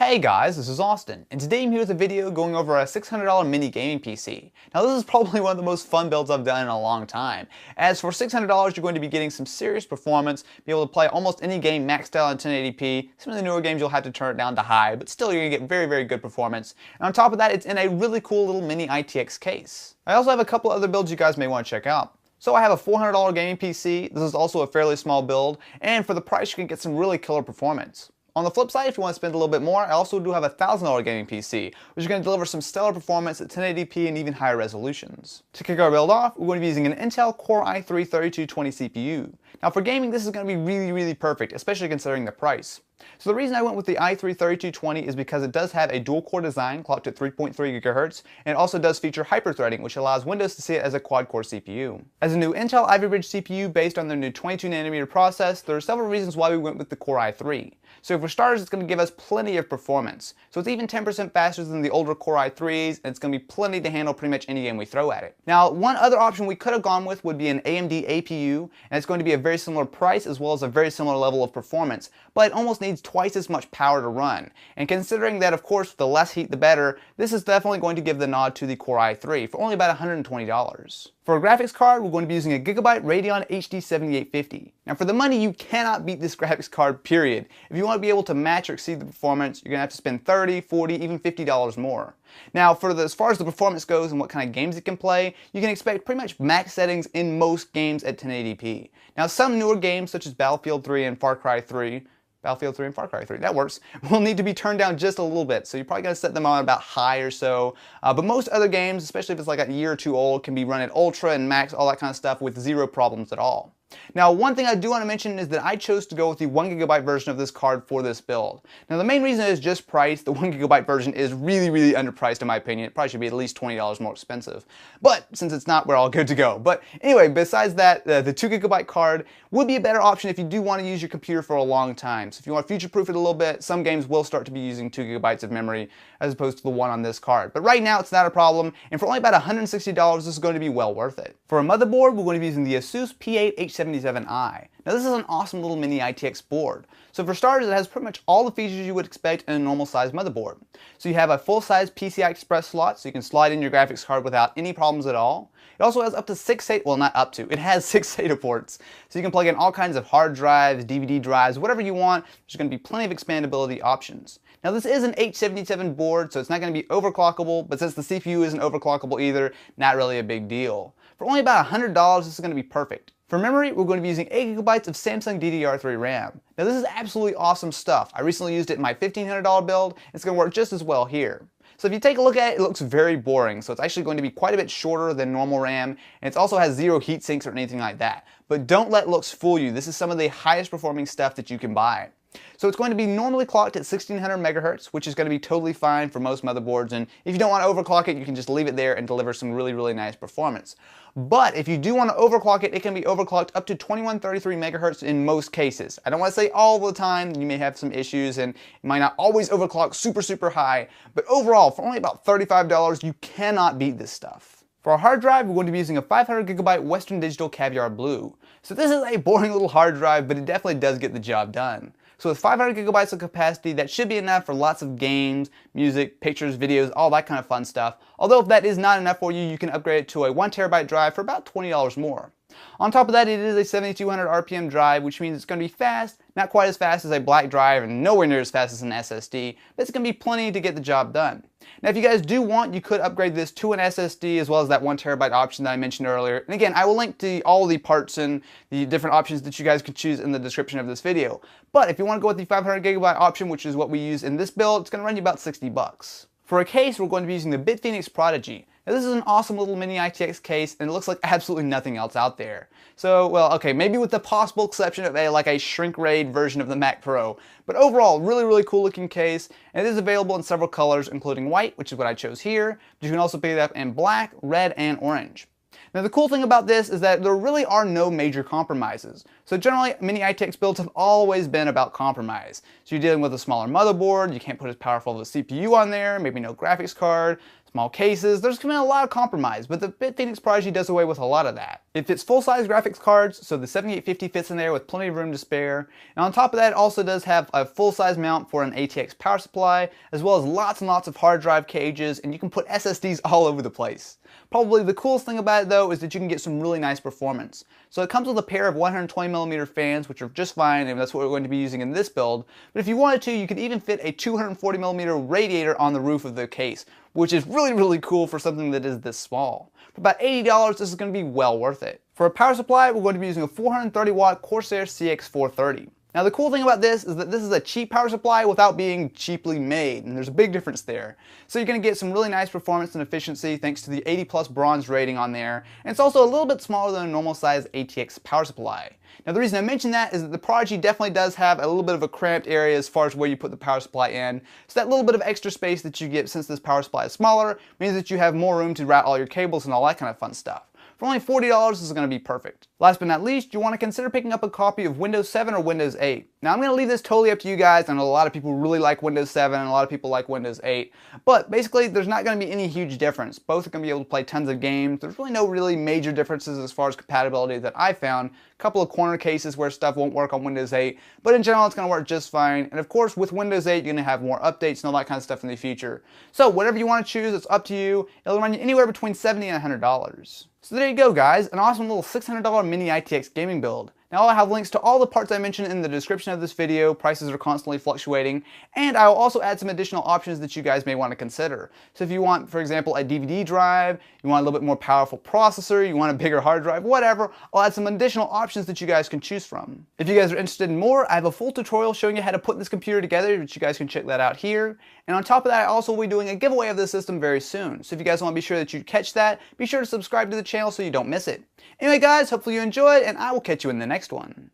Hey guys, this is Austin, and today I'm here with a video going over a $600 mini gaming PC. Now this is probably one of the most fun builds I've done in a long time, as for $600 you're going to be getting some serious performance, be able to play almost any game maxed out on 1080p. Some of the newer games you'll have to turn it down to high, but still you're going to get very good performance. And on top of that, it's in a really cool little mini ITX case. I also have a couple other builds you guys may want to check out. So I have a $400 gaming PC, this is also a fairly small build, and for the price you can get some really killer performance. On the flip side, if you want to spend a little bit more, I also do have a $1,000 gaming PC, which is going to deliver some stellar performance at 1080p and even higher resolutions. To kick our build off, we're going to be using an Intel Core i3-3220 CPU. Now for gaming, this is going to be really perfect, especially considering the price. So the reason I went with the i3-3220 is because it does have a dual-core design clocked at 3.3 GHz, and it also does feature hyper-threading, which allows Windows to see it as a quad-core CPU. As a new Intel Ivy Bridge CPU based on their new 22nm process, there are several reasons why we went with the Core i3. So for starters, it's going to give us plenty of performance. So it's even 10% faster than the older Core i3s, and it's going to be plenty to handle pretty much any game we throw at it. Now, one other option we could have gone with would be an AMD APU, and it's going to be a very similar price as well as a very similar level of performance, but it almost needs twice as much power to run. And considering that, of course, the less heat the better, this is definitely going to give the nod to the Core i3 for only about $120. For a graphics card, we're going to be using a Gigabyte Radeon HD 7850. Now for the money, you cannot beat this graphics card, period. If you want to be able to match or exceed the performance, you're going to have to spend $30, $40, even $50 more. Now as far as the performance goes and what kind of games it can play, you can expect pretty much max settings in most games at 1080p. Now some newer games such as Battlefield 3 and Far Cry 3, that works, will need to be turned down just a little bit, so you're probably going to set them on about high or so, but most other games, especially if it's like a year or two old, can be run at ultra and max, all that kind of stuff with zero problems at all. Now one thing I do want to mention is that I chose to go with the 1GB version of this card for this build. Now the main reason is just price. The 1GB version is really underpriced in my opinion. It probably should be at least $20 more expensive. But since it's not, we're all good to go. But anyway, besides that, the 2GB card would be a better option if you do want to use your computer for a long time. So if you want to future-proof it a little bit, some games will start to be using 2GB of memory as opposed to the one on this card. But right now it's not a problem, and for only about $160 this is going to be well worth it. For a motherboard, we're going to be using the Asus P8H77i. Now this is an awesome little mini ITX board. So for starters, it has pretty much all the features you would expect in a normal size motherboard. So you have a full-size PCI Express slot, so you can slide in your graphics card without any problems at all. It also has up to 6 SATA, well not up to, it has 6 SATA ports. So you can plug in all kinds of hard drives, DVD drives, whatever you want. There's going to be plenty of expandability options. Now this is an H77 board, so it's not going to be overclockable, but since the CPU isn't overclockable either, not really a big deal. For only about $100, this is going to be perfect. For memory, we're going to be using 8GB of Samsung DDR3 RAM. Now this is absolutely awesome stuff. I recently used it in my $1,500 build. It's going to work just as well here. So if you take a look at it, it looks very boring. So it's actually going to be quite a bit shorter than normal RAM, and it also has zero heat sinks or anything like that. But don't let looks fool you. This is some of the highest performing stuff that you can buy. So it's going to be normally clocked at 1600 MHz, which is going to be totally fine for most motherboards, and if you don't want to overclock it, you can just leave it there and deliver some really nice performance. But if you do want to overclock it, it can be overclocked up to 2133 MHz in most cases. I don't want to say all the time, you may have some issues and it might not always overclock super high, but overall, for only about $35, you cannot beat this stuff. For our hard drive, we're going to be using a 500GB Western Digital Caviar Blue. So this is a boring little hard drive, but it definitely does get the job done. So with 500GB of capacity, that should be enough for lots of games, music, pictures, videos, all that kind of fun stuff. Although if that is not enough for you, you can upgrade it to a 1TB drive for about $20 more. On top of that, it is a 7200 RPM drive, which means it's going to be fast, not quite as fast as a black drive and nowhere near as fast as an SSD, but it's going to be plenty to get the job done. Now if you guys do want, you could upgrade this to an SSD as well as that 1TB option that I mentioned earlier. And again, I will link to all the parts and the different options that you guys could choose in the description of this video. But if you want to go with the 500GB option, which is what we use in this build, it's going to run you about $60. For a case, we're going to be using the BitFenix Prodigy. Now this is an awesome little mini ITX case, and it looks like absolutely nothing else out there. So, well, okay, maybe with the possible exception of like a shrink-raid version of the Mac Pro. But overall, really cool looking case, and it is available in several colors, including white, which is what I chose here. But you can also pick it up in black, red, and orange. Now the cool thing about this is that there really are no major compromises. So generally, mini ITX builds have always been about compromise. So you're dealing with a smaller motherboard, you can't put as powerful of a CPU on there, maybe no graphics card, small cases. There's been a lot of compromise, but the BitPhoenix Prodigy does away with a lot of that. It fits full-size graphics cards, so the 7850 fits in there with plenty of room to spare. And on top of that, it also does have a full-size mount for an ATX power supply, as well as lots and lots of hard drive cages, and you can put SSDs all over the place. Probably the coolest thing about it though is that you can get some really nice performance. So it comes with a pair of 120mm fans, which are just fine, and that's what we're going to be using in this build. But if you wanted to, you could even fit a 240mm radiator on the roof of the case, which is really cool for something that is this small. For about $80, this is going to be well worth it. For a power supply, we're going to be using a 430 watt Corsair CX430. Now the cool thing about this is that this is a cheap power supply without being cheaply made, and there's a big difference there. So you're going to get some really nice performance and efficiency thanks to the 80+ bronze rating on there, and it's also a little bit smaller than a normal size ATX power supply. Now the reason I mention that is that the Prodigy definitely does have a little bit of a cramped area as far as where you put the power supply in, so that little bit of extra space that you get since this power supply is smaller means that you have more room to route all your cables and all that kind of fun stuff. For only $40, this is going to be perfect. Last but not least, you want to consider picking up a copy of Windows 7 or Windows 8. Now I'm going to leave this totally up to you guys. I know a lot of people really like Windows 7 and a lot of people like Windows 8. But basically, there's not going to be any huge difference. Both are going to be able to play tons of games. There's really no major differences as far as compatibility that I found. A couple of corner cases where stuff won't work on Windows 8. But in general, it's going to work just fine. And of course, with Windows 8, you're going to have more updates and all that kind of stuff in the future. So whatever you want to choose, it's up to you. It'll run you anywhere between $70 and $100. So there you go guys, an awesome little $600 mini ITX gaming build. Now I'll have links to all the parts I mentioned in the description of this video. Prices are constantly fluctuating, and I will also add some additional options that you guys may want to consider. So if you want, for example, a DVD drive, you want a little bit more powerful processor, you want a bigger hard drive, whatever, I'll add some additional options that you guys can choose from. If you guys are interested in more, I have a full tutorial showing you how to put this computer together, which you guys can check that out here. And on top of that, I also will be doing a giveaway of this system very soon. So if you guys want to be sure that you catch that, be sure to subscribe to the channel so you don't miss it. Anyway guys, hopefully you enjoyed, and I will catch you in the next one.